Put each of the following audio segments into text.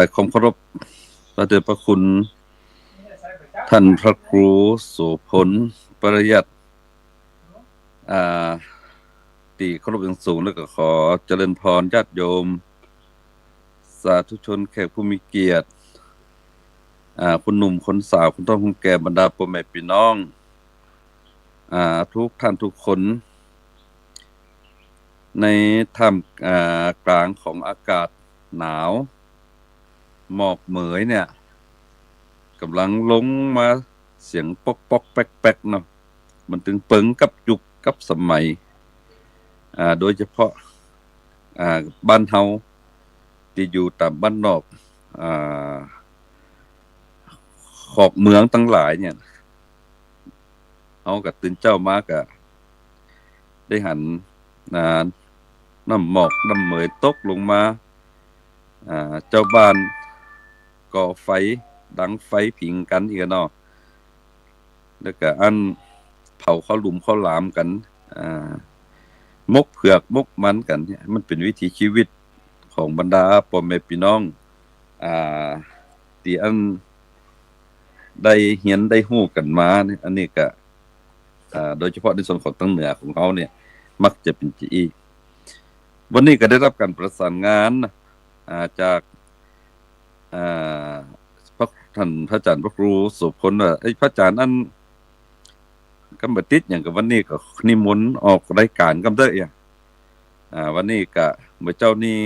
ายความเคารพพระเดชพระคุณท่านพระครูโสพลปริยัติที่เคารพอย่างสูงแล้วก็ขอเจริญพรญาติโยมสาธุชนแขกผู้มีเกียรติคุณหนุ่มคนสาวคุณต้องคุณแก่บรรดาพ่อแม่พี่น้องทุกท่านทุกคนในท่ามกลางของอากาศหนาวหมอกเหมยเนี่ยกำลังลงมาเสียงปอกปอกแป๊กๆเนาะมันถึงเปิงกับยุคกับสมัยโดยเฉพาะบ้านเฮาที่อยู่ตามบ้านนอกขอบเมืองทั้งหลายเนี่ยเอากับตื่นเจ้ามากะได้หันน้ำหมอกน้ำเหมยตกลงมาเจ้าบ้านก่อไฟดังไฟผิงกันอีกเนาะแล้วก็อันเผาข้าวหลุมข้าวหลามกันมกเผือกมกมันกันเนี่ยมันเป็นวิถีชีวิตของบรรดาพ่อแม่พี่น้องที่อันได้เห็นได้ฮู้กันมาเนี่ยอันนี้ก็โดยเฉพาะในส่วนของทางเหนือของเขาเนี่ยมักจะเป็นจีวันนี้ก็ได้รับการประสานงานจากท่านพระอาจารย์พระครูโสพลว่าพระอาจารย์อันกำบัดติดอย่างกับวันนี้ก็นิมนต์ออกรายการกำเด้อวันนี้ก็เมื่อเจ้านี้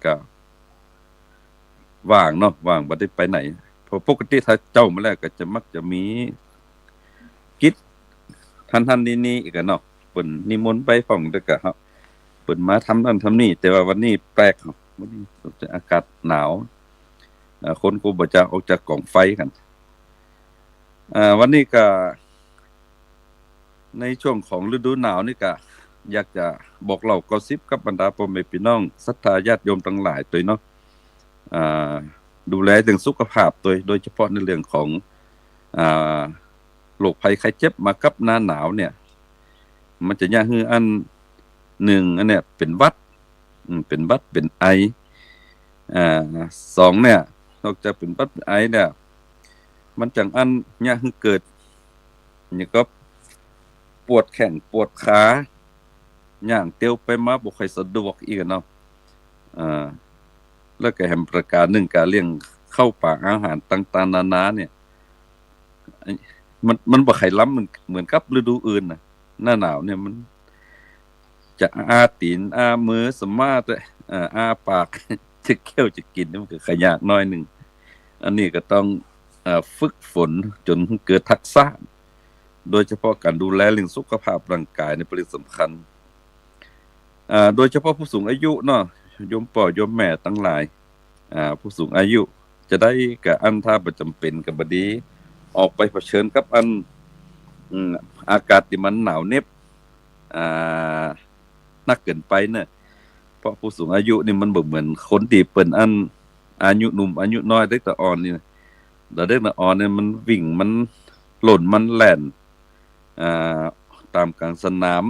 ก็ว่างเนาะว่างบ่ได้ไปไหนเพราะปกติถ้าเจ้ามาแล้วก็จะมักจะมีกิจท่านนี่อีกเนาะเพิ่นนิมนต์ไปฟ้องเด้อก็ครับเพิ่นมาทำนั่นทำนี่แต่ว่าวันนี้แปลกครับวันนี้อากาศหนาวคนก็บ่จะออกจากกองไฟกันวันนี้ก็ในช่วงของฤดูหนาวนี่ก็อยากจะบอกเล่ากอซิบกับบรรดาพ่อแม่พี่น้องศรัทธาญาติโยมทั้งหลายตัวเนาะดูแลเรื่องสุขภาพโดยเฉพาะในเรื่องของโรคภัยไข้เจ็บมากับหน้าหนาวเนี่ยมันจะยากคืออันหนึ่งอันเนี่ยเป็นหวัดเป็นไอสองเนี่ยนอกจากเป็นหวัดไอเนี่ยมันจังอันยากคือเกิดนี่ก็ปวดแข้งปวดขาย่างเตียวไปมาบ่ค่อยสะดวกอีกเนาะแล้วก็แห่งประการหนึ่งการเลี้ยงเข้าปากอาหารต่างๆนานาเนี่ยมันบ่ค่อยล้ำเหมือนกับฤดูอื่นน่ะหน้าหนาวเนี่ยมันจะตีนมือสมาร์ทปากจะเคี้ยวจะกินมันก็ขยากน้อยนึงอันนี้ก็ต้องฝึกฝนจนเกิดทักษะโดยเฉพาะการดูแลเรื่องสุขภาพร่างกายในประเด็นสำคัญโดยเฉพาะผู้สูงอายุเนาะโยมพ่อโยมแม่ทั้งหลายผู้สูงอายุจะได้กับอันถ้าประจำเป็นกับบดีออกไปเผชิญกับอันอากาศที่มันหนาวเหน็บนักเกินไปเนี่ยเพราะผู้สูงอายุนี่มันบ่เหมือนคนที่เปิ้นอันอายุหนุ่มอายุน้อยเด็กแต่อ่อนนี่แล้วเด็กแต่อ่อนเนี่ยมันวิ่งมันหล่นมันแล่นตามกลางสนาม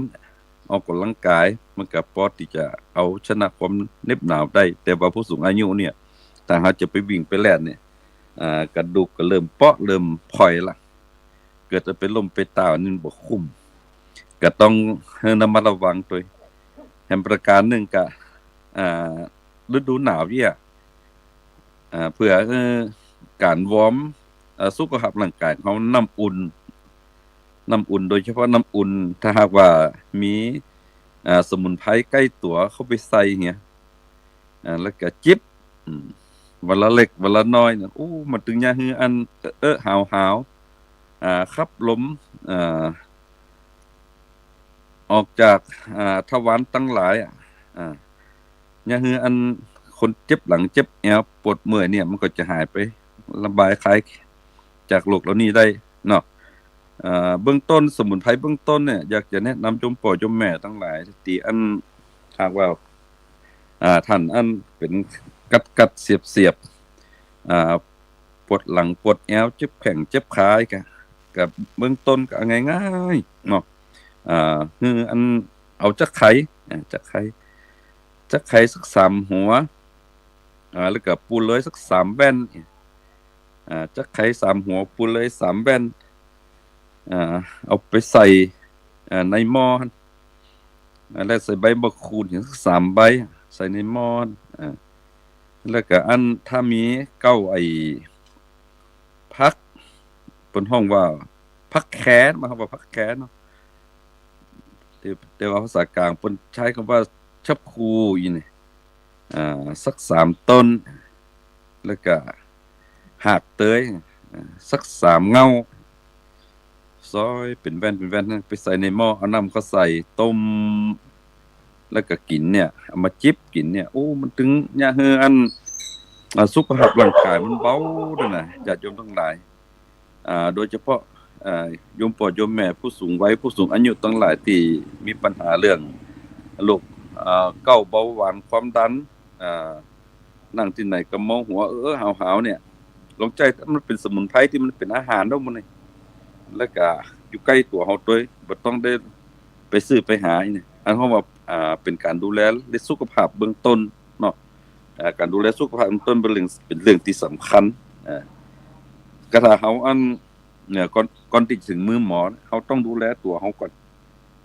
ออกกำลังกายมันก็พอที่จะเอาชนะความเหน็บหนาวได้แต่ว่าผู้สูงอายุเนี่ยถ้าหากจะไปวิ่งไปแล่นเนี่ยกระดูกก็เริ่มเปาะเริ่มพอยละเกิดจะเป็นลมเป็นตานี่บ่คุ้มก็ต้องระมัดระวังตัวแห่งประการหนึ่งก็ฤดูหนาวเนี่ยเพื่อการวอร์มสุขภาพร่างกายเขาน้ำอุ่นโดยเฉพาะน้ำอุ่นถ้าหากว่ามีสมุนไพรใกล้ตัวเข้าไปใส่เงี้ยแล้วก็จิบวันละเล็กวันละน้อยเนี่ยมันถึงยาฮืออันหาวขับลมออกจากทวารทั้งหลายยาฮืออันคนเจ็บหลังเจ็บแอวปวดเมื่อยเนี่ยมันก็จะหายไประบายคลายจากโรคเหล่านี้ได้เนาะเบื้องต้นสมุนไพรเบื้องต้นเนี่ยอยากจะแนะนำโยมพ่อโยมแม่ทั้งหลายที่อันหากว่าท่านอันเป็นกัดเสียบปวดหลังปวดแอวเจ็บแข้งเจ็บขากับเบื้องต้นก็ง่ายๆเนาะคืออันเอาจักไข่สัก3หัว แล้วก็ปูเลยสัก3แว่นจักไข่3หัวปูเลย3แว่นเอาไปใส่ในหม้อแล้วใส่ใบมะกรูดสัก3ใบใส่ในหม้อแล้วก็อันถ้ามีเก้าไอ้พักเปิ้นห้องว่าพักแขนมาครับว่าพักแขนเนาะแต่ว่าภาษากลางเปิ้นใช้คำว่าชับคูอีนี่สัก3ต้นแล้วก็หากเตยสัก3เงาซอยเป็นแว่นไปใส่ในหม้อเอาน้ำก็ใส่ต้มแล้วก็กินเนี่ยเอามาจิบกินเนี่ยโอ้มันถึงยะเฮืออันสุขภาพร่างกายมันเบาด้วยนะญาติโยมทั้งหลายโดยเฉพาะโยมพ่อโยมแม่ผู้สูงวัยผู้สูงอายุทั้งหลายที่มีปัญหาเรื่องโรคเกาเบาหวานความดันนั่งที่ไหนก็มองหัวหาวๆเนี่ยลองใจมันเป็นสมุนไพรที่มันเป็นอาหารเนาะมื้อนี้แล้วก็อยู่ใกล้ตัวเฮาด้วยบ่ต้องได้ไปซื้อไปหาอีนี่อันเฮาว่าเป็นการดูแลในสุขภาพเบื้องต้นเนาะการดูแลสุขภาพเบื้องต้นเป็นเรื่องที่สำคัญก็ถ้าเฮาเนี่ยก่อนที่ถึงมือหมอเฮาต้องดูแลตัวเฮาก่อน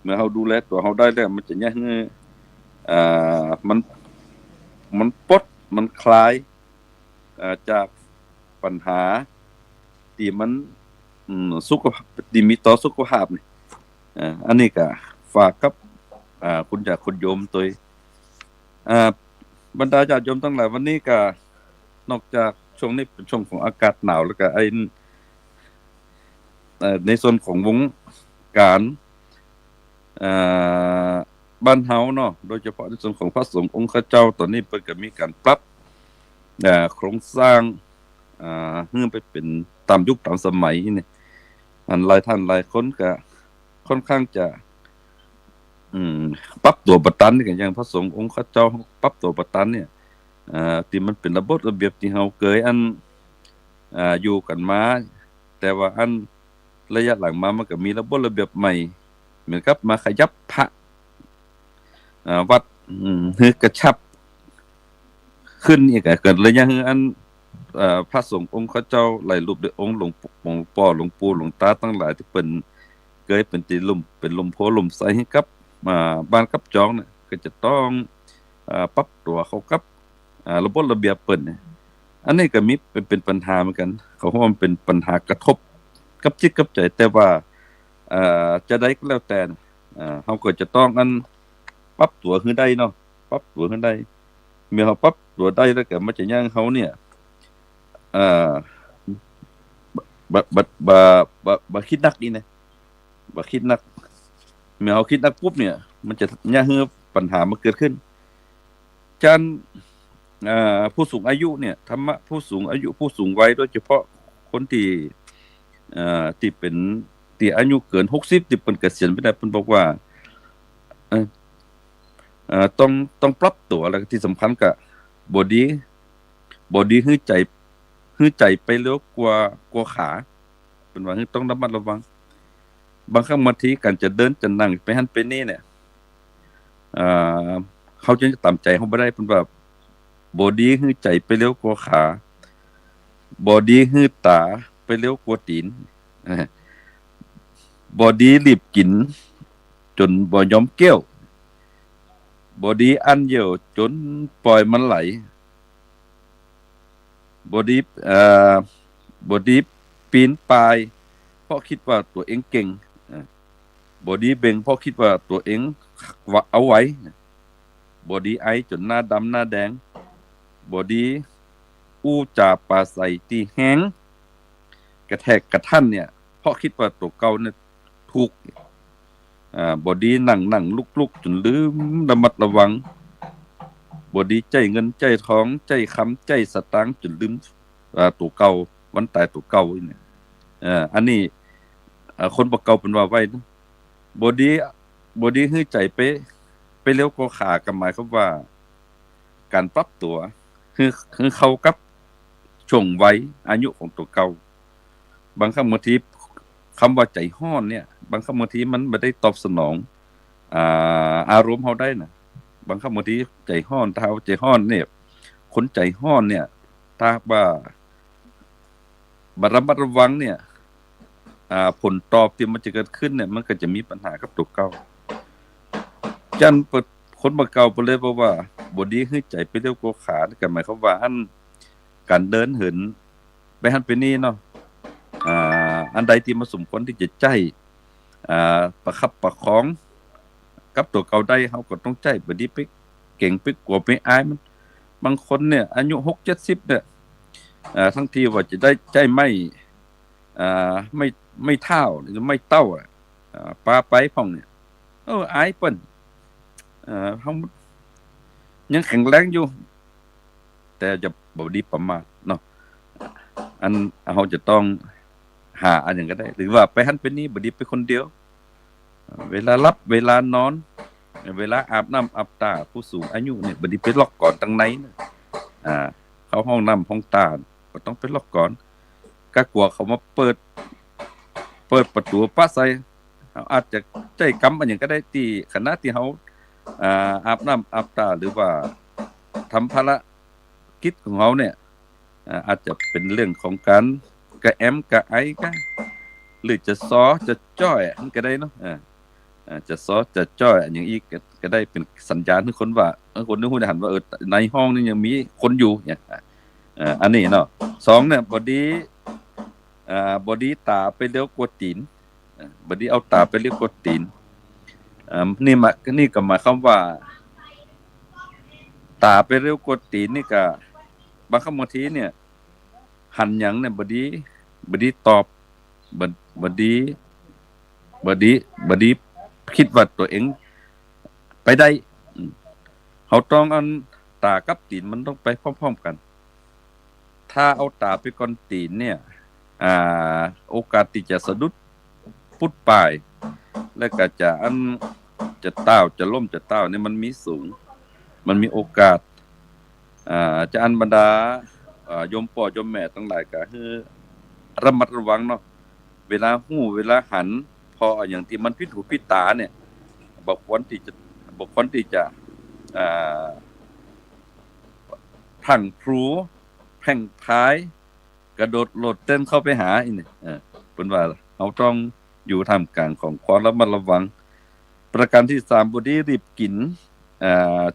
เมื่อเฮาดูแลตัวเฮาได้แล้วมันจะยังมันปลดมันคลายจากปัญหาที่มันสุขภาพที่มีต่อสุขภาพนี่อันนี้ก็ฝากกับคุณจากคุณโยมตัวบรรดาญาติโยมทั้งหลายวันนี้ก็นอกจากช่วงนี้เป็นช่วงของอากาศหนาวแล้วก็ในส่วนของวงการบ้านเฮาเนาะโดยเฉพาะในส่วนของพระสงฆ์องค์เจ้าตอนนี้เพิ่นก็มีการปรับโครงสร้างให้ไปเป็นตามยุคตามสมัยนี่หลายท่านหลายคนก็ค่อนข้างจะปรับตัวบ่ทันกันอย่างพระสงฆ์องค์เจ้าปรับตัวบ่ทันเนี่ยที่มันเป็นระบบระเบียบที่เฮาเคยอยู่กันมาแต่ว่าระยะหลังมามันก็มีระบบระเบียบใหม่เหมือนกับมาขยับพระวัดให้กระชับขึ้นอีกเกิดระยะพระสงฆ์องค์เจ้าหลายรูปด้วยองค์หลวงพ่อหลวงปู่หลวงตาทั้งหลายที่เป็นเคยเป็นที่ลุ่มเป็นลมโพลมใสให้กับบ้านกับจองเนี่ยก็จะต้องปรับตัวเข้ากับระบบระเบียบเปิ้นอันนี้ก็มีเป็นปัญหาเหมือนกันเขาว่ามันเป็นปัญหากระทบกับจิตกับใจแต่ว่าจะได้ก็แล้วแต่เฮาก็จะต้องปรับตัวให้ได้เนาะปรับตัวให้ได้เมื่อเฮาปรับตัวได้แล้วก็มันจะยังเฮาเนี่ยบ่คิดนักนี่นะบ่คิดนักเมื่อเฮาคิดนักปุ๊บเนี่ยมันจะยังให้ปัญหามันเกิดขึ้นจันผู้สูงอายุเนี่ยธรรมะผู้สูงอายุผู้สูงวัยโดยเฉพาะคนที่ที่เป็นที่อายุเกิน60ที่เพิ่นเกษียณไปแล้วเพิ่นบอกว่าต้องปรับตัวแล้วที่สำคัญก็บ่ดีฮื้อใจไปเร็วกว่าขาเพิ่นว่าต้องระมัดระวังบางครั้งบางทีการจะเดินจะนั่งไปหั่นไปนี่เนี่ยเขาจะตามใจเขาบ่ได้เพิ่นว่าบ่ดีฮื้อใจไปเร็วกว่าขาบ่ดีฮื้อตาไปเร็วกว่าตีนบ่ดีรีบกินจนบ่ยอมเกี้ยวบ่ดีอันเหี่ยวจนปล่อยมันไหลบ่ดีปีนป่ายเพราะคิดว่าตัวเองเก่งบ่ดีเบ่งเพราะคิดว่าตัวเองเอาไว้บ่ดีไอจนหน้าดำหน้าแดงบ่ดีอู้จาปาใส่ที่แห้งกระแทกกระทันเนี่ยเพราะคิดว่าตัวเก่าเนี่ยถูกบ่ดีนั่งลุกจนลืมระมัดระวังบ่ดีใจเงินใจทองใจคำใจสตางค์จนลืมตัวเก่าวันตายตัวเก่าเนี่ยอันนี้คนบ่เก่าเพิ่นว่าไว้นะบ่ดีฮื้อใจไปเร็วกว่าขาก็หมายความว่าการปรับตัวคือเข้ากับช่วงวัยอายุของตัวเก่าบางครั้งบางทีคำว่าใจร้อนเนี่ยบางครั้งบางทีมันบ่ได้ตอบสนองอารมณ์เฮาได้น่ะบางครั้งบางทีใจร้อนถ้าใจร้อนเนี่ย คนใจร้อนเนี่ยถ้าว่าบ่ระมัดระวังเนี่ยผลตอบที่มันจะเกิดขึ้นเนี่ยมันก็จะมีปัญหากับตัวเก่าจันเปิดคนบ่เก่าไปเลยเพราะว่าบ่ดีคือใจไปเร็วกว่าขาก็หมายความว่าการเดินเหินไปหันไปนี่เนาะอันใดที่มันสมควรที่จะใจประคับประคองกับตัวเก่าได้เฮาก็ต้องใจบ่ดีไปเก่งไปกลัวไปอายมันบางคนเนี่ยอายุ6-70เนี่ยทั้งที่ว่าจะได้ใจไม่เท่าหรือไม่เต้าปาไปพ่องเนี่ยอายเปิ้นเฮายังแข็งแรงอยู่แต่จะบ่ดีประมาทเนาะอันเฮาจะต้องหาอันหยังก็ได้หรือว่าไปหันไปนี่บ่ดีไปคนเดียวเวลาหลับเวลานอนเวลาอาบน้ำอาบตาผู้สูงอายุเนี่ยบ่ดีไปล็อกก่อนตั้งในนะเข้าห้องน้ำห้องตาก็ต้องไปล็อกก่อนก็กลัวเขามาเปิดประตูป้าใส่เขาอาจจะใจกำอันหยังก็ได้ที่ขณะที่เฮาอาบน้ำอาบตาหรือว่าทำภารกิจของเฮาเนี่ยอาจจะเป็นเรื่องของการกระแอมกระไอก็หรือจะซ้อจะจ้อยมันก็ได้เนาะจะซ้อจะจ้อยอย่างอีกก็ได้เป็นสัญญาณให้คนว่าคนนึกฮู้ได้หันว่าในห้องนี้ยังมีคนอยู่เนี่ยอันนี้เนาะ2เนี่ยบ่ดีตาไปเลี้ยวกดตีนบ่ดีเอาตาไปเลี้ยวกดตีนนี่ก็หมายความว่าตาไปเลี้ยวกดตีนนี่ก็บางครั้งบางทีเนี่ยหันหยังเนี่ยบ่ดีตอบบ่ดีคิดว่าตัวเองไปได้เฮาต้องอันตากับตีนมันต้องไปพร้อมๆกันถ้าเอาตาไปก่อนตีนเนี่ยโอกาสที่จะสะดุดพุดปลายแล้วก็จะต้าวจะล้มจะต้าวนี่มันมีสูงมันมีโอกาสจะอันบรรดาโยมพ่อโยมแม่ทั้งหลายก็คือระมัดระวังเนาะเวลาฮู้เวลาหันพออย่างที่มันผิดหูผิดตาเนี่ยบ่ควรที่จะพลั้งพลูแพร่งพรายกระโดดโลดเต้นเข้าไปหาอีนี่เพิ่นว่าเฮาต้องอยู่ท่ามกลางของความระมัดระวังประการที่3บ่ได้รีบกิน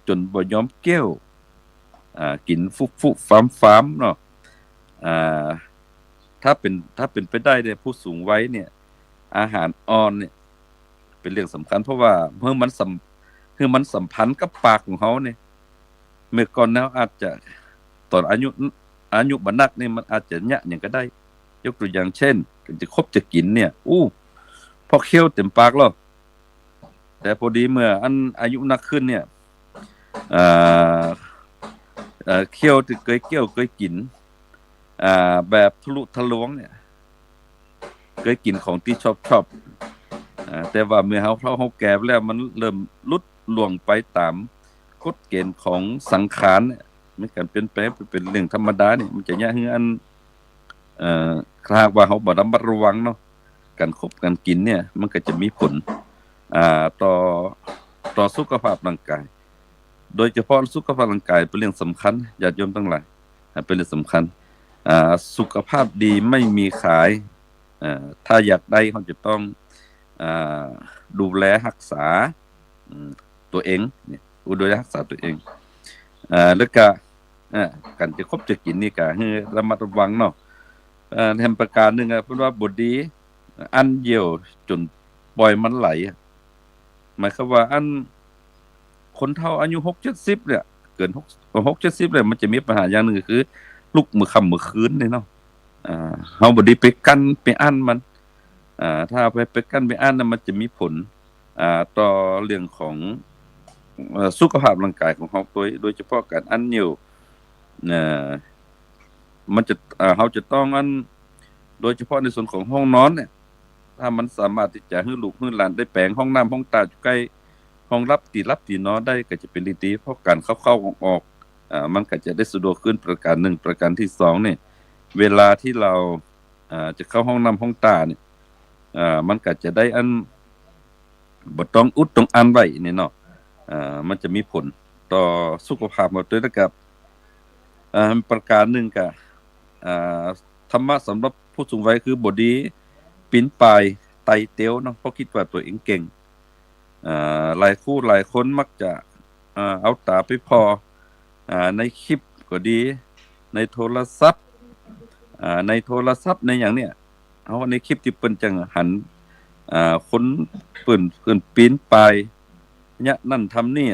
จนบ่ยอมเกี้ยวกินฟุๆฟ้ามๆเนาะถ้าเป็นไปได้เนี่ยผู้สูงวัยเนี่ยอาหารอ่อนเนี่ยเป็นเรื่องสำคัญเพราะว่าเมื่อมันสัมพันธ์กับปากของเฮาเนี่ยเมื่อก่อนแล้วอาจจะตอนอายุบ่นักนี่มันอาจจะยะหยังก็ได้ยกตัวอย่างเช่นจะครบจะกินเนี่ยพอเคี้ยวเต็มปากแล้วแต่พอดีเมื่ออายุนักขึ้นเนี่ยเคี้ยวที่เคยเคี้ยวเคยกินแบบทะลุทะลวงเนี่ยเคยกินของที่ชอบแต่ว่าเมื่อเฮาแก่แล้วมันเริ่มลดล่วงไปตามกฎเกณฑ์ของสังขารเนี่ยมันการเปลี่ยนแปลงเป็นเรื่องธรรมดานี่มันจะยะคือถ้าว่าเฮาบ่ระมัดระวังเนาะการคบกันกินเนี่ยมันก็จะมีผลต่อสุขภาพร่างกายโดยเฉพาะสุขภาพร่างกายเป็นเรื่องสำคัญญาติโยมทั้งหลายเป็นเรื่องสำคัญสุขภาพดีไม่มีขายถ้าอยากได้เขาจะต้องดูแลรักษาตัวเองเนี่ยดูแลรักษาตัวเองแล้วก็การจะคบจะกินนี่ก็คือระมัดระวังเนาะแถมประการนึงเพิ่นว่าบ่ดีอันเหี่ยวจนปล่อยมันไหลหมายความว่าคนเฒ่าอายุ6-70เนี่ยเกิน6-70เลยมันจะมีปัญหาอย่างนึงก็คือลุกมื้อค่ำมื้อคืนนี่เนาะเฮาบ่ได้ไปกั้นไปอั้นมันถ้าไปกั้นไปอั้นน่ะมันจะมีผลต่อเรื่องของสุขภาพร่างกายของเฮาโดยเฉพาะการอั้นเหี่ยวมันจะเฮาจะต้องโดยเฉพาะในส่วนของห้องนอนเนี่ยถ้ามันสามารถที่จะให้ลูกให้หลานได้แปลงห้องน้ำห้องตาอยู่ใกล้ห้องรับที่นอนได้ก็จะเป็นดีเพราะการเข้าๆออกมันก็จะได้สะดวกขึ้นประการ1ประการที่2เนี่ยเวลาที่เราจะเข้าห้องน้ำห้องตาเนี่ยมันก็จะได้บ่ต้องอุดต้องอั้นไว้นี่เนาะมันจะมีผลต่อสุขภาพเราด้วยนะครับ ประการหนึ่งก็อ่าธรรมะสำหรับผู้สูงวัยคือบดีปีนป่ายไต่เตี้ยวเนาะเพราะคิดว่าตัวเองเก่งหลายคู่หลายคนมักจะเอาตาไปพอในคลิปก็ดีในโทรศัพท์ในอย่างเนี้ยเอาในคลิปที่เปิ้นจังหันคนเปิ้นปีนป่ายเนี่ยนั่นทำนี่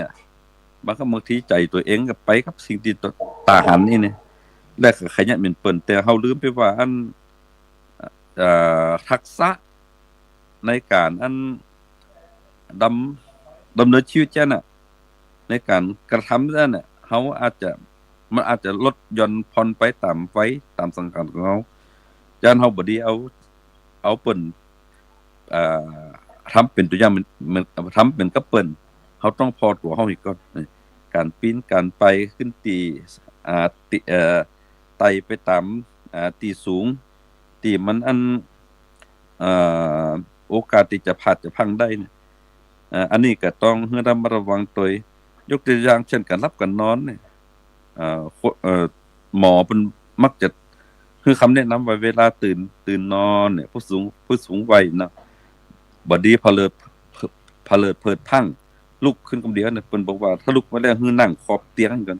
บางทีใจตัวเองก็ไปกับสิ่งที่ตาหันนี่เนี่ยและก็ขยันเป็นเปิ้นแต่เฮาลืมไปว่าอันทักษะในการอันดำเนินชีวิตจ้ะน่ะในการกระทำนั่นน่ะเฮามันอาจจะลดหย่อนผ่อนไปตามไว้ตามสังกัดของเฮาย่านเฮาบ่ดีเอาเปิ้นทำเป็นตัวอย่างมันทำเป็นกับเปิ้นเฮาต้องพอตัวเฮาอีกก่อนการปีนการไปขึ้นตีติไต่ไปตามตีสูงที่มันอันโอกาสที่จะพลาดจะพังได้เนี่ยอันนี้ก็ต้องระมัดระวังตัวยกตัวอย่างเช่นการหลับการนอนเนี่ยหมอเพิ่นมักจะคือคำแนะนำว่าเวลาตื่นนอนเนี่ยผู้สูงวัยเนาะบ่ดีพะเลิดเพิดพรั่งลุกขึ้นคนเดียวเนี่ยเพิ่นบอกว่าถ้าลุกมาแล้วคือนั่งขอบเตียงกัน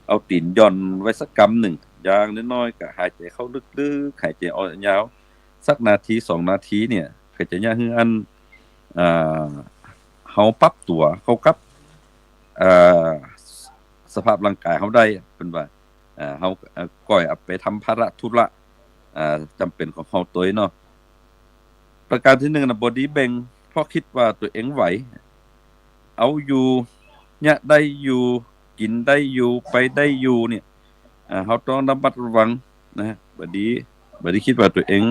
เอาตีนย่อนไว้สักกำหนึ่งอย่างน้อยๆก็หายใจเข้าลึกๆหายใจออกยาวสักนาที2นาทีเนี่ยก็จะย่าคืออันเฮาปรับตัวเข้ากับสภาพร่างกายเฮาได้เพิ่นว่าเฮาก่อยเอาไปทำภาระธุระจำเป็นของเฮาตัวเนาะประการที่1น่ะบ่ดีเบ่งเพราะคิดว่าตัวเองไหวเอาอยู่เนี่ยได้อยู่กินได้อยู่ไปได้อยู่เนี่ยเฮาต้องระมัดระวังนะบ่ดีคิดว่าตัวเอง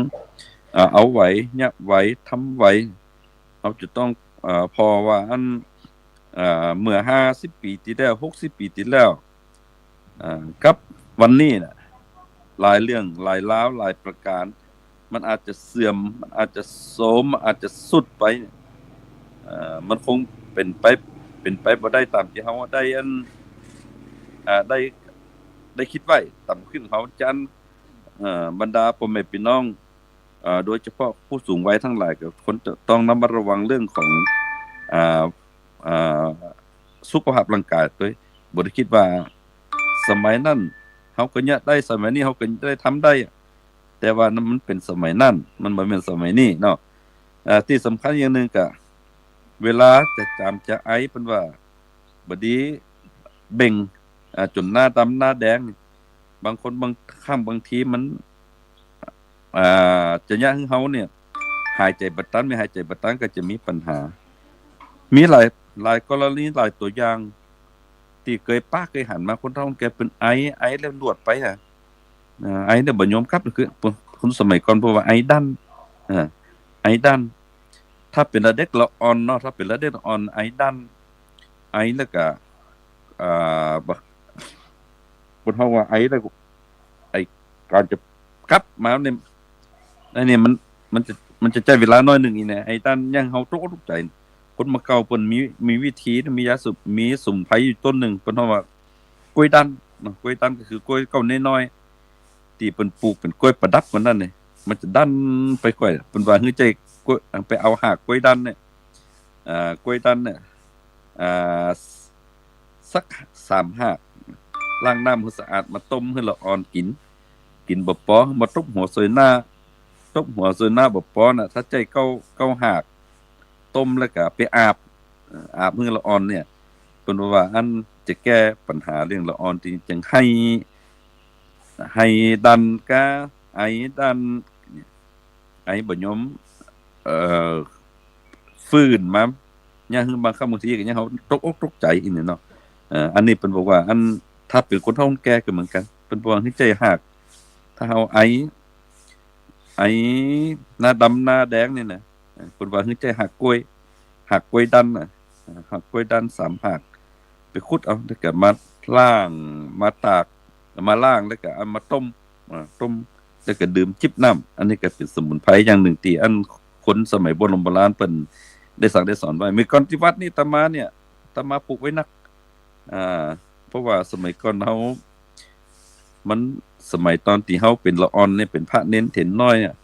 เอาไหวเนี่ยไหวทำไหวเฮาจะต้องพอว่าอันเมื่อ50ปีที่แล้ว60ปีที่แล้วกับวันนี้น่ะหลายเรื่องหลายราวหลายประการมันอาจจะเสื่อมมันอาจจะโทรมอาจจะสุดไปมันคงเป็นไปบ่ได้ตามที่เฮาได้อันได้คิดไว้ตามขึ้นเฮาจันบรรดาพ่อแม่พี่น้องโดยเฉพาะผู้สูงวัยทั้งหลายก็ควรจะต้องระมัดระวังเรื่องของสุขภาพร่างกายด้วยบ่ได้คิดว่าสมัยนั้นเฮาก็เนี่ยได้สมัยนี้เฮาก็ได้ทำได้แต่ว่านั้นมันเป็นสมัยนั้นมันบ่แม่นสมัยนี้เนาะที่สำคัญอย่างหนึงก็เวลาจะจามจะไอเพิ่นว่าบ่ดีเบ่งจนหน้าดำหน้าแดงบางคนบางทีมันจะยากให้เฮาเนี่ยหายใจบ่ทันไม่หายใจบ่ทันก็จะมีปัญหามีหลายกรณีหลายตัวอย่างที่เคยหันมาคนเฒ่าแก่เป็นไอแล้วลวดไปไอเนี่ยบ่ยอมกลับคือคนสมัยก่อนเพราะว่าไอดันไอดันถ้าเป็นเด็กละอ่อนเนาะถ้าเป็นเด็กละอ่อนไอดันไอแล้วก็คนเฮาว่าไอแล้วไอการจะกลับมาเนี่ยอันนี้มันจะใช้เวลาน้อยนึงอีแหน่ไอ้ด้านยังเฮาตกอกตกใจคนมาเก่าเพิ่นมีวิธีมียาสูบมีสมุนไพรอยู่ต้นนึงเพิ่นเฮาว่ากล้วยดันเนาะกล้วยดันก็คือกล้วยเก่าน้อยๆที่เพิ่นปลูกเป็นกล้วยประดับมันนั่นนี่มันจะดันไปกล้วยเพิ่นว่าฮือใจกล้วยไปเอาหากกล้วยดันเนี่ยกล้วยดันเนี่ยสัก3หากล้างน้ำให้สะอาดมาต้มให้ละอ่อนกินบ่พอมาทุบหัวซอยหน้าบ่พอน่ะถ้าใจเก้าหากต้มแล้วก็ไปอาบมื้อละอ่อนเนี่ยเพิ่นว่าอันจะแก้ปัญหาเรื่องละอ่อนที่จังให้ดันกะไอดันไอบ่ยอมฟื้นมาเนี่ยคือบางครั้งบางทีก็ยังเฮาตกอกตกใจอีนี่เนาะอันนี้เพิ่นบอกว่าอันถ้าเป็นคนเฒ่าแก่ก็เหมือนกันเพิ่นบอกให้ใจหากถ้าเฮาไอหน้าดำหน้าแดงนี่น่ะเพิ่นว่าให้ใจหักกล้วยดันน่ะหักกล้วยดัน3หักไปขุดเอาแล้วก็มาล้างมาตากมาล้างแล้วก็เอามาต้มแล้วก็ดื่มจิบน้ำอันนี้ก็เป็นสมุนไพรอย่างหนึ่งที่อันคนสมัยโบราณเพิ่นได้สั่งได้สอนไว้มีก่อนที่วัดนี่อาตมาปลูกไว้นักเพราะว่าสมัยก่อนเฮา มันสมัยตอนที่เฮาเป็นละอ่อนเนี่ยเป็นพระเน้นเถนน้อยอ่ะ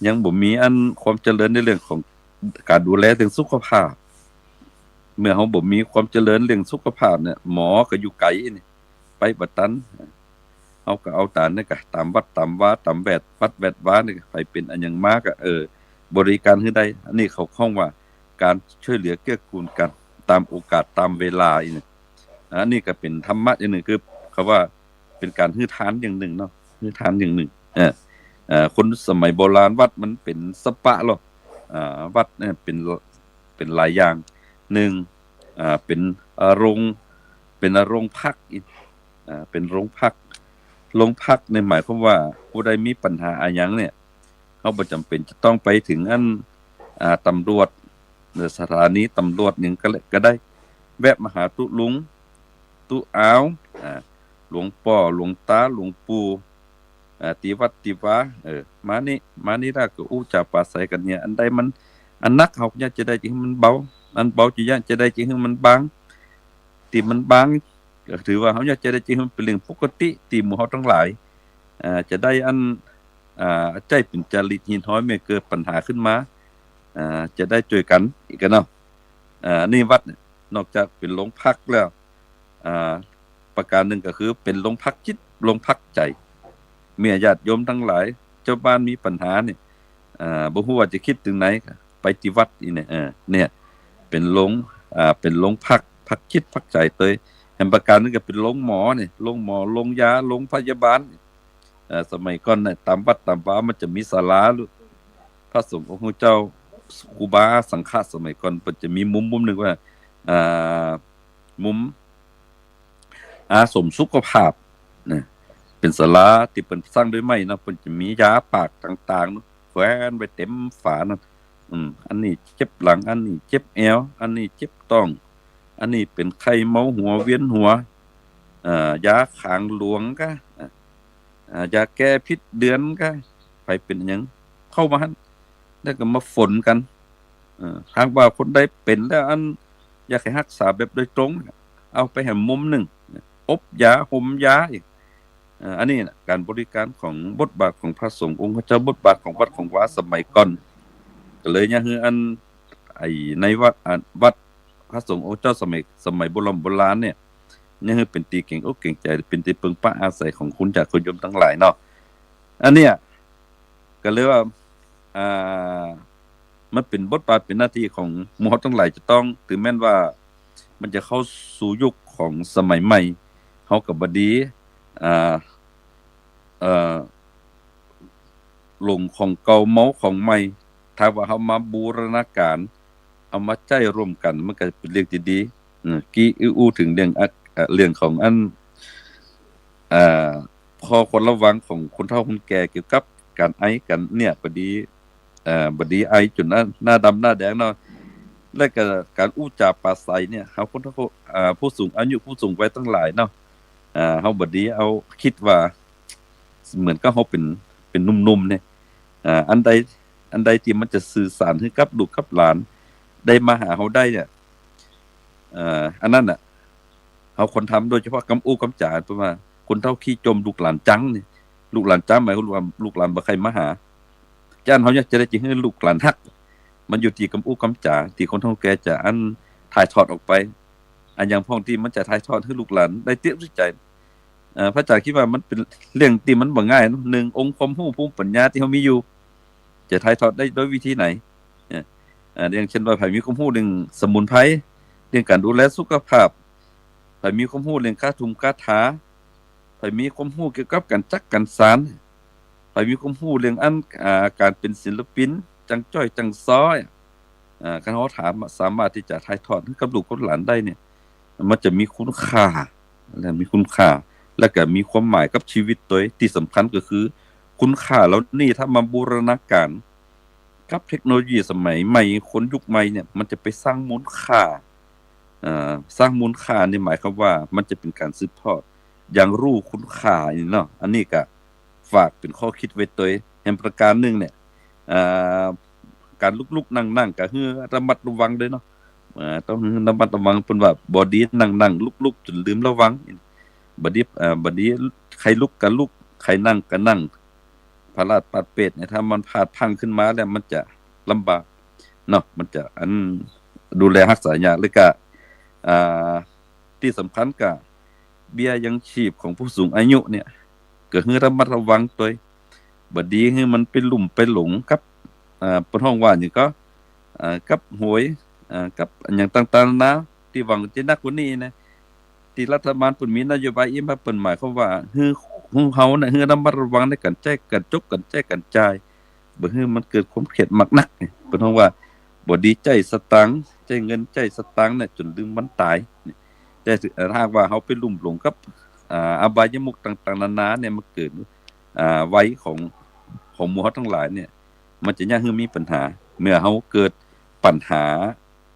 ยังบ่มีอันความเจริญในเรื่องของการดูแลเรื่องสุขภาพเมื่อเฮาบ่มีความเจริญเรื่องสุขภาพเนี่ยหมอก็อยู่ไกลนี่ไปบ่ทันเฮาก็เอาตามนี่ก็ตามวัดตามวาตามแวดวัดแวดวานี่ไปเป็นอันหยังมาก็บริการให้ได้อันนี้เขาข้องว่าการช่วยเหลือเกื้อกูลกันตามโอกาสตามเวลาอีนี่อันนี้ก็เป็นธรรมะอย่างหนึ่งคือเขาว่าเป็นการฮื้อทานอย่างหนึ่งเนาะฮื้อทานอย่างหนึ่งคนสมัยโบราณวัดมันเป็นสปะหรอกวัดเนี่ยเป็นหลายอย่างหนึ่งเป็นโรงเป็นโรงพักอีกเป็นโรงพักในหมายความว่าผู้ใดมีปัญหาอะไรอย่างเนี่ยเขาบ่จำเป็นจะต้องไปถึงอันตำรวจหรือสถานีตำรวจหยังก็ได้แวะมาหาตุลุงตุอ้าวหลวงพ่อหลวงตาหลวงปู่ติวัดติวามานี่ล่ะก็อู้จาปราศัยกันเนี่ยอันใดมันอันนักเฮาอยากจะได้จริงมันเบาอันเบาจะได้จริงมันบางที่มันบางก็ถือว่าเฮาอยากจะได้จริงมันเป็นเรื่องปกติที่หมู่เฮาทั้งหลายจะได้อันใจเป็นจริตหินห้อยไม่เกิดปัญหาขึ้นมาจะได้ช่วยกันอีกเนาะนี่วัดนอกจากเป็นโรงพักแล้วประการหนึ่งก็คือเป็นโรงพักจิตโรงพักใจเมื่อญาติโยมทั้งหลายเจ้าบ้านมีปัญหาเนี่ยบ่ฮู้ว่าจะคิดถึงไหนไปที่วัดนี่เนี่ยเป็นโรงพักจิตพักใจเตยแห่งประการนึงก็เป็นโรงหมอนี่โรงหมอโรงยาโรงพยาบาลสมัยก่อนน่ะตามวัดตามวามันจะมีศาลาพระสงฆ์องค์เจ้าครูบาสังฆะสมัยก่อนเพิ่นจะมีมุมนึงว่ามุมอาสมสุขภาพนะเป็นศาลาที่เพิ่นสร้างด้วยไม้เนาะเพิ่นจะมียาปากต่างๆเนาะแขวนไว้เต็มฝานั่นอันนี้เจ็บหลังอันนี้เจ็บแอวอันนี้เจ็บท้องอันนี้เป็นไข้เมาหัวเวียนหัวยาขางหลวงก็ยาแก้พิษเดือนก็ไปเป็นหยังเข้ามาหั่นแล้วก็มาฝนกันหากว่าคนใดเป็นแล้วอันอยากให้รักษาแบบโดยตรงเอาไปให้มุมหนึ่งอบยาห่มยาอีกอันนี้นะการบริการของบทบาทของพระสงฆ์องค์เจ้าบทบาทของวัดของวาสมัยก่อนก็เลยเนี่ยคืออันในวัดพระสงฆ์องค์เจ้าสมัยโบราณเนี่ยนี่คือเป็นตีเก่งอกเก่งใจเป็นตีปึงป้าอาศัยของคุณจากคนโยมทั้งหลายเนาะอันเนี้ยก็เลยว่ามันเป็นบทบาทเป็นหน้าที่ของหมู่เฮาทั้งหลายจะต้องถึงแม้นว่ามันจะเข้าสู่ยุคของสมัยใหม่เฮาก็บ่ดีหลงของเก่าเมาของใหม่ถ้าว่าเฮามาบูรณาการเอามาใจร่วมกันมันก็เป็นเรื่องที่ดีกี้อู้ถึงเรื่องของอันพอคนระวังของคนเฒ่าคนแก่เกี่ยวกับการไอกันเนี่ยบดีไอจนหน้าดำหน้าแดงเนาะแล้วก็การอู้จาปราศัยเนี่ยเฮาคนเฒ่าผู้สูงอายุผู้สูงวัยทั้งหลายเนาะเฮาบ่ดีเอาคิดว่าเหมือนกับเฮาเป็นหนุ่มๆเนี่ยอันใดที่มันจะสื่อสารให้กับลูกกับหลานได้มาหาเฮาได้เนี่ยอันนั้นน่ะเฮาคนทำโดยเฉพาะกำอู้กำจาเพราะว่าคนเฒ่าขี้จมลูกหลานจังนี่ลูกหลานจังหมายความว่าลูกหลานบ่ใครมาหาจานเฮาอยากจะได้จิให้ลูกหลานฮักมันอยู่ที่กำอู้กำจาที่คนเฒ่าแก่จะอันถ่ายทอดออกไปอันอย่างพ้องที่มันจะถ่ายทอดให้ลูกหลานได้เตรียมใจพระอาจารย์คิดว่ามันเป็นเรื่องที่มันบ่ง่ายเนาะ1องค์ความรู้ภูมิปัญญาที่เฮามีอยู่จะถ่ายทอดได้โดยวิธีไหนอย่างเช่นว่าไผมีความรู้เรื่องสมุนไพรเรื่องการดูแลสุขภาพไผมีความรู้เรื่องคาถาไผมีความรู้เกี่ยวกับการจักการสานไผมีความรู้เรื่องการเป็นศิลปินจังจ้อยจังซ้อยคันเฮาถามสามารถที่จะถ่ายทอดให้กับลูกกับหลานได้เนี่ยมันจะมีคุณค่าและมีคุณค่าและก็มีความหมายกับชีวิตตัวที่สำคัญก็คือคุณค่าเหล่านี้ถ้ามาบูรณาการกับเทคโนโลยีสมัยใหม่คนยุคใหม่เนี่ยมันจะไปสร้างมูลค่าสร้างมูลค่านี่หมายความว่ามันจะเป็นการสืบทอดอย่างรู้คุณค่านี่เนาะอันนี้ก็ฝากเป็นข้อคิดไว้ตัวแห่งประการหนึงเนี่ยการลุกๆนั่งๆก็คือระมัดระวังด้วยเนาะต้องระมัดระวังเพิ่นว่าบ่ดีนั่งๆลุกๆจนลืมระวัง บัดนี้ใครลุกก็ลุกใครนั่งก็นั่งพลาดปัดเป็ดเนี่ยถ้ามันพลาดพังขึ้นมาแล้วมันจะลำบากเนาะมันจะดูแลรักษายากเลยก็อ่าที่สำคัญก็เบี้ยยังชีพของผู้สูงอายุเนี่ยก็คือระมัดระวังตัวบัดนี้คือมันเป็นหลุมไปหลงกับปนห้องว่าหยังก็กับหวยกับอันหยังต่างๆนะที่หวังจะนักกว่านี้นะที่รัฐบาลเพิ่นมีนโยบายอีมาเพิ่นหมายความว่าฮือเฮาน่ะฮือระมัดระวังในการแจ้กันจกกันแจ้กันจ่ายบ่ฮือมันเกิดความเครียดมักนักเพิ่นฮ้องว่าบ่ดีใจสตังค์ใจเงินใจสตังค์เนี่ยจนลืมวันตายแต่ถ้าหากว่าเฮาไปลุ่มหลงกับอบายมุขต่างๆนานาเนี่ยมันเกิดวัยของหมู่เฮาทั้งหลายเนี่ยมันจะยากให้มีปัญหาเมื่อเฮาเกิดปัญหา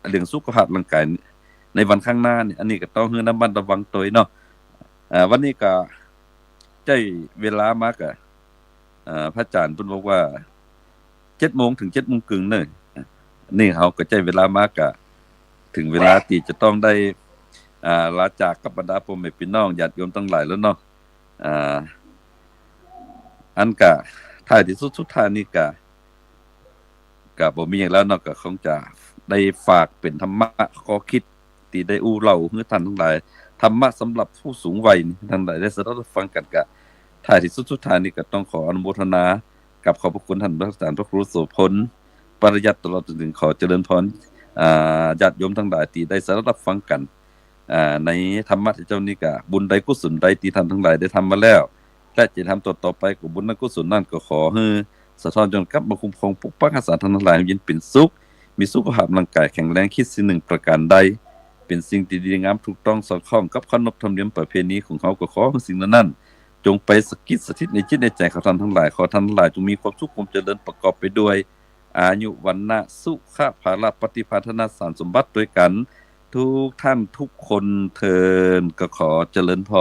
เรื่องสุขภาพร่างกายในวันข้างหน้าเนี่ยอันนี้ก็ต้องให้ระมัดระวังตัวเนาะวันนี้ก็ได้เวลามาก็พระอาจารย์เพิ่นบอกว่า 7:00 นถึง 7:30 นเด้อนี่เฮาก็ได้เวลามาก็ถึงเวลาที่จะต้องได้ลาจากกับบรรดาพ่อแม่พี่น้องญาติโยมทั้งหลายแล้วเนาะอันก็ท้ายที่สุดสุดท้ายนี้ก็บ่มีหยังแล้วเนาะก็คงจะได้ฝากเป็นธรรมะข้อคิดที่ได้อู้เล่าให้ท่านทั้งหลายธรรมะสำหรับผู้สูงวัยทั้งหลายได้รับฟังกันก็ท้ายที่สุดสุดท้ายนี้ก็ต้องขออนุโมทนากับขอบพระคุณท่านพระอาจารย์พระครูโสพลปริยัติตลอดจนถึงขอเจริญพรญาติโยมทั้งหลายที่ได้รับฟังกันในธรรมะที่เจ้านี้ก็บุญใดกุศลใดที่ท่านทั้งหลายได้ทำมาแล้วและจะทำต่อไปกับบุญนั้นกุศลนั้นก็ขอให้สะท้อนจนกลับมาคุ้มครองปกปักรักษาท่านทั้งหลายให้ยินเป็นสุขมีสุขภาพร่างกายแข็งแรงคิดสิ่งหนึ่งประการใดเป็นสิ่งที่ดีงามถูกต้องสอดคล้องกับขนบธรรมเนียมประเพณีของเขาก็ขอให้สิ่งนั้นจงไปสถิตสถิตในจิตในใจของท่านทั้งหลายขอท่านทั้งหลายจงมีความสุขความเจริญประกอบไปด้วยอายุวรรณะสุขภาละปฏิภาณสารสมบัติด้วยกันทุกท่านทุกคนเทินก็ขอเจริญพร